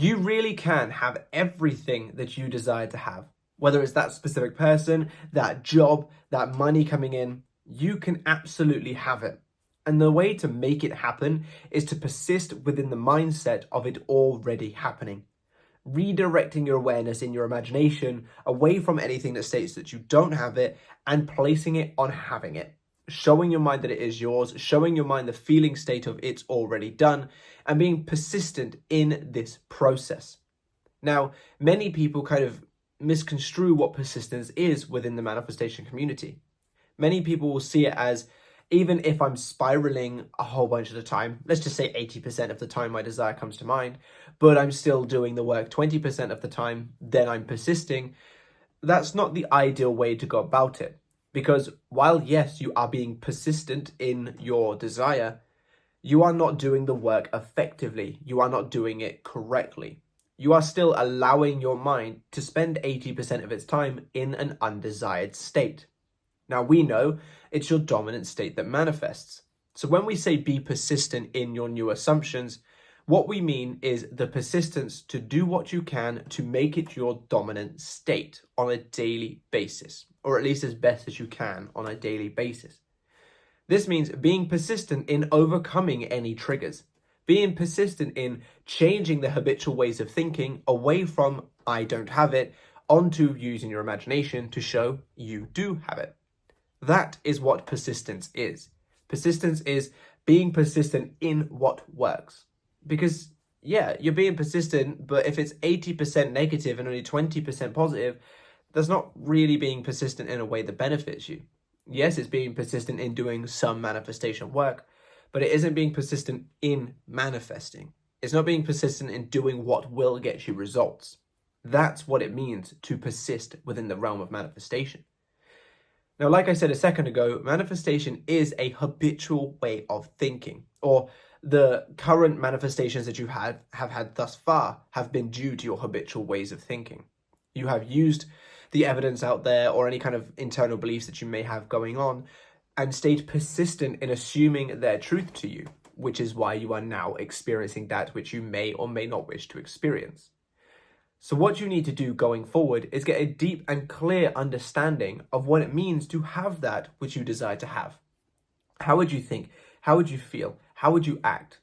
You really can have everything that you desire to have. Whether it's that specific person, that job, that money coming in, you can absolutely have it. And the way to make it happen is to persist within the mindset of it already happening. Redirecting your awareness in your imagination away from anything that states that you don't have it and placing it on having it. Showing your mind that it is yours, showing your mind the feeling state of it's already done, and being persistent in this process. Now, many people kind of misconstrue what persistence is within the manifestation community. Many people will see it as, even if I'm spiraling a whole bunch of the time, let's just say 80% of the time my desire comes to mind, but I'm still doing the work 20% of the time, then I'm persisting. That's not the ideal way to go about it. Because while, yes, you are being persistent in your desire, you are not doing the work effectively. You are not doing it correctly. You are still allowing your mind to spend 80% of its time in an undesired state. Now, we know it's your dominant state that manifests. So when we say be persistent in your new assumptions, what we mean is the persistence to do what you can to make it your dominant state on a daily basis, or at least as best as you can on a daily basis. This means being persistent in overcoming any triggers, being persistent in changing the habitual ways of thinking away from I don't have it onto using your imagination to show you do have it. That is what persistence is. Persistence is being persistent in what works. Because, yeah, you're being persistent, but if it's 80% negative and only 20% positive, that's not really being persistent in a way that benefits you. Yes, it's being persistent in doing some manifestation work, but it isn't being persistent in manifesting. It's not being persistent in doing what will get you results. That's what it means to persist within the realm of manifestation. Now, like I said a second ago, manifestation is a habitual way of thinking, or the current manifestations that you have had thus far have been due to your habitual ways of thinking. You have used the evidence out there or any kind of internal beliefs that you may have going on and stayed persistent in assuming their truth to you, which is why you are now experiencing that which you may or may not wish to experience. So what you need to do going forward is get a deep and clear understanding of what it means to have that which you desire to have. How would you think? How would you feel? How would you act?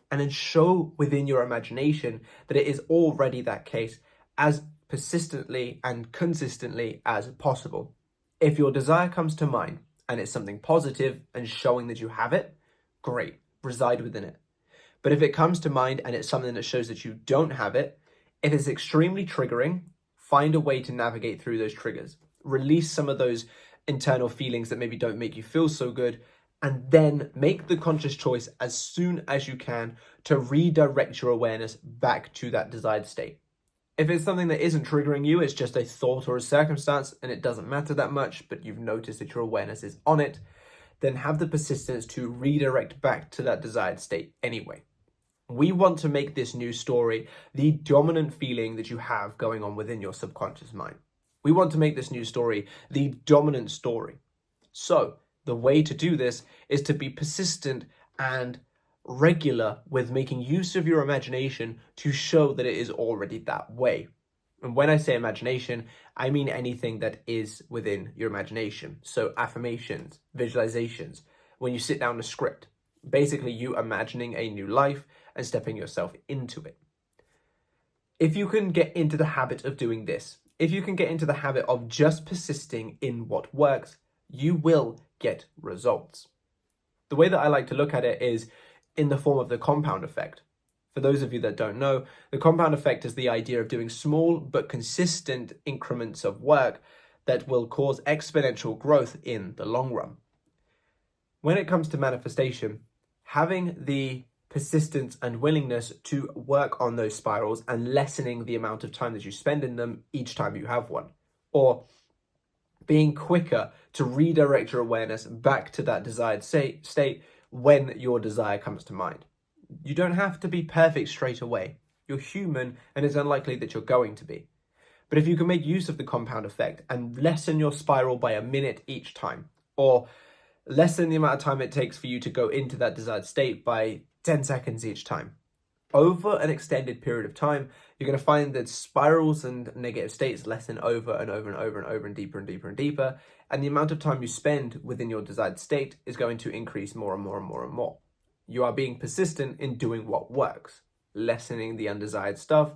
And then show within your imagination that it is already that case as persistently and consistently as possible. If your desire comes to mind and it's something positive and showing that you have it, great, reside within it. But if it comes to mind and it's something that shows that you don't have it, if it's extremely triggering, find a way to navigate through those triggers. Release some of those internal feelings that maybe don't make you feel so good, and then make the conscious choice as soon as you can to redirect your awareness back to that desired state. If it's something that isn't triggering you, it's just a thought or a circumstance, and it doesn't matter that much, but you've noticed that your awareness is on it, then have the persistence to redirect back to that desired state anyway. We want to make this new story the dominant feeling that you have going on within your subconscious mind. We want to make this new story the dominant story. So the way to do this is to be persistent and regular with making use of your imagination to show that it is already that way. And when I say imagination, I mean anything that is within your imagination. So affirmations, visualizations, when you sit down to script, basically you imagining a new life and stepping yourself into it. If you can get into the habit of doing this, if you can get into the habit of just persisting in what works, you will get results. The way that I like to look at it is in the form of the compound effect. For those of you that don't know, the compound effect is the idea of doing small but consistent increments of work that will cause exponential growth in the long run. When it comes to manifestation, having the persistence and willingness to work on those spirals and lessening the amount of time that you spend in them each time you have one, or being quicker to redirect your awareness back to that desired state when your desire comes to mind. You don't have to be perfect straight away. You're human, and it's unlikely that you're going to be. But if you can make use of the compound effect and lessen your spiral by a minute each time, or lessen the amount of time it takes for you to go into that desired state by 10 seconds each time, Over an extended period of time, you're going to find that spirals and negative states lessen over and over and over and over and deeper and deeper and deeper. And the amount of time you spend within your desired state is going to increase more and more and more and more. You are being persistent in doing what works, lessening the undesired stuff,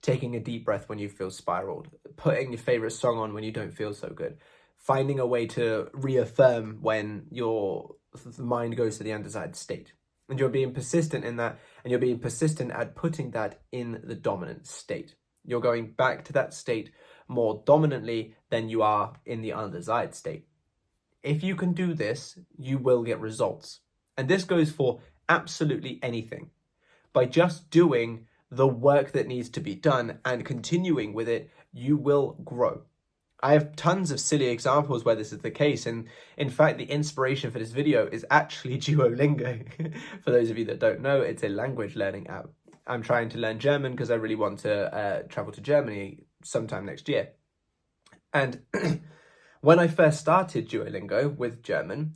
taking a deep breath when you feel spiraled, putting your favorite song on when you don't feel so good, finding a way to reaffirm when your mind goes to the undesired state. And you're being persistent in that, and you're being persistent at putting that in the dominant state. You're going back to that state more dominantly than you are in the undesired state. If you can do this, you will get results. And this goes for absolutely anything. By just doing the work that needs to be done and continuing with it, you will grow. I have tons of silly examples where this is the case, and in fact the inspiration for this video is actually Duolingo. For those of you that don't know, it's a language learning app. I'm trying to learn German because I really want to travel to Germany sometime next year. And when I first started Duolingo with German,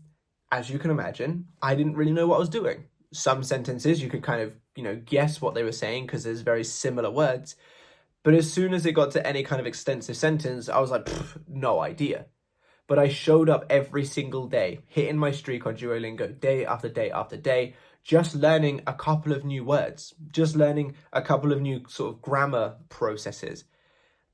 as you can imagine, I didn't really know what I was doing. Some sentences you could kind of, guess what they were saying because there's very similar words. But as soon as it got to any kind of extensive sentence, I was like, no idea. But I showed up every single day, hitting my streak on Duolingo day after day after day, just learning a couple of new words, just learning a couple of new sort of grammar processes.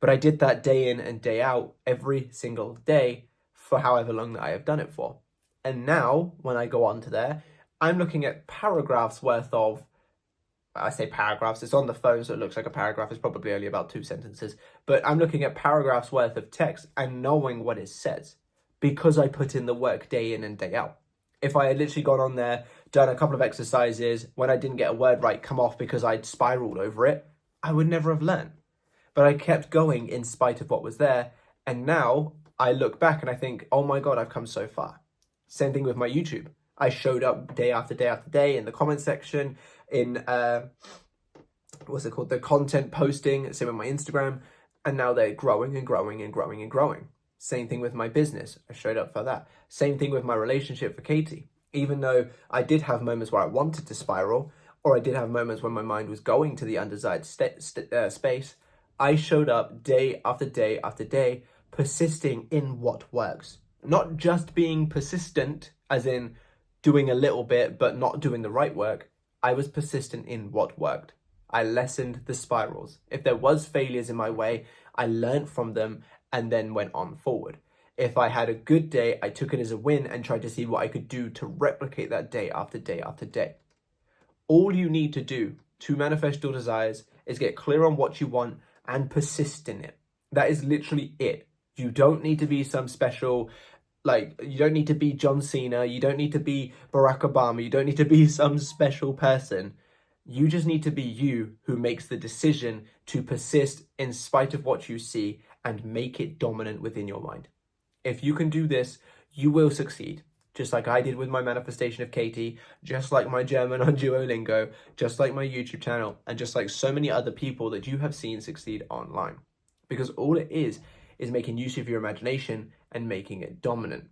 But I did that day in and day out every single day for however long that I have done it for. And now when I go onto there, I'm looking at paragraphs worth of, I say paragraphs, it's on the phone, so it looks like a paragraph. It's probably only about 2 sentences. But I'm looking at paragraphs worth of text and knowing what it says because I put in the work day in and day out. If I had literally gone on there, done a couple of exercises, when I didn't get a word right, come off because I'd spiraled over it, I would never have learned. But I kept going in spite of what was there. And now I look back and I think, oh my God, I've come so far. Same thing with my YouTube. I showed up day after day after day in the comment section, in the content posting, same with my Instagram, and now they're growing and growing and growing and growing. Same thing with my business. I showed up for that. Same thing with my relationship for Katie. Even though I did have moments where I wanted to spiral, or I did have moments when my mind was going to the undesired space, I showed up day after day after day, persisting in what works. Not just being persistent, as in doing a little bit but not doing the right work. I was persistent in what worked. I lessened the spirals. If there was failures in my way, I learned from them and then went on forward. If I had a good day, I took it as a win and tried to see what I could do to replicate that day after day after day. All you need to do to manifest your desires is get clear on what you want and persist in it. That is literally it. You don't need to be some special, you don't need to be John Cena, you don't need to be Barack Obama, you don't need to be some special person. You just need to be you who makes the decision to persist in spite of what you see and make it dominant within your mind. If you can do this, you will succeed. Just like I did with my manifestation of Katie, just like my German on Duolingo, just like my YouTube channel, and just like so many other people that you have seen succeed online. Because all it is making use of your imagination and making it dominant.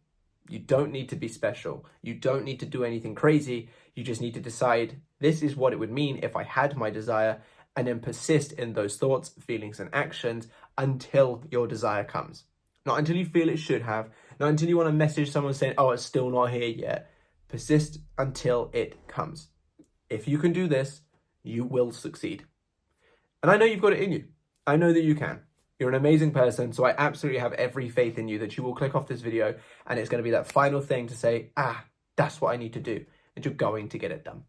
You don't need to be special. You don't need to do anything crazy. You just need to decide, this is what it would mean if I had my desire, and then persist in those thoughts, feelings, and actions until your desire comes. Not until you feel it should have, not until you want to message someone saying, oh, it's still not here yet. Persist until it comes. If you can do this, you will succeed. And I know you've got it in you. I know that you can. You're an amazing person, so I absolutely have every faith in you that you will click off this video and it's going to be that final thing to say, that's what I need to do, and you're going to get it done.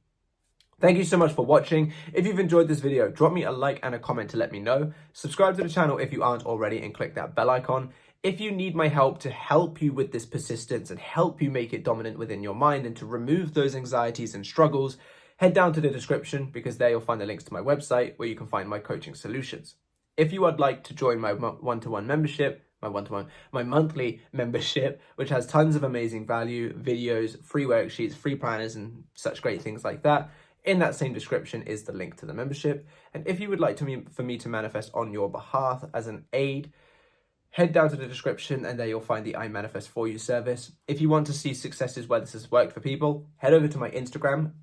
Thank you so much for watching. If you've enjoyed this video, drop me a like and a comment to let me know. Subscribe to the channel if you aren't already and click that bell icon. If you need my help to help you with this persistence and help you make it dominant within your mind and to remove those anxieties and struggles, head down to the description because there you'll find the links to my website where you can find my coaching solutions. If you would like to join my one-to-one membership, my monthly membership, which has tons of amazing value, videos, free worksheets, free planners, and such great things like that, in that same description is the link to the membership. And if you would like for me to manifest on your behalf as an aid, head down to the description and there you'll find the I Manifest For You service. If you want to see successes where this has worked for people, head over to my Instagram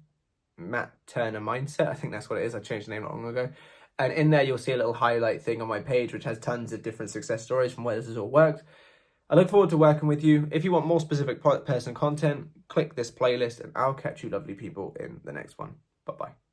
Matt Turner Mindset. I think that's what it is. I changed the name not long ago. And in there, you'll see a little highlight thing on my page, which has tons of different success stories from where this has all worked. I look forward to working with you. If you want more specific person content, click this playlist, and I'll catch you lovely people in the next one. Bye-bye.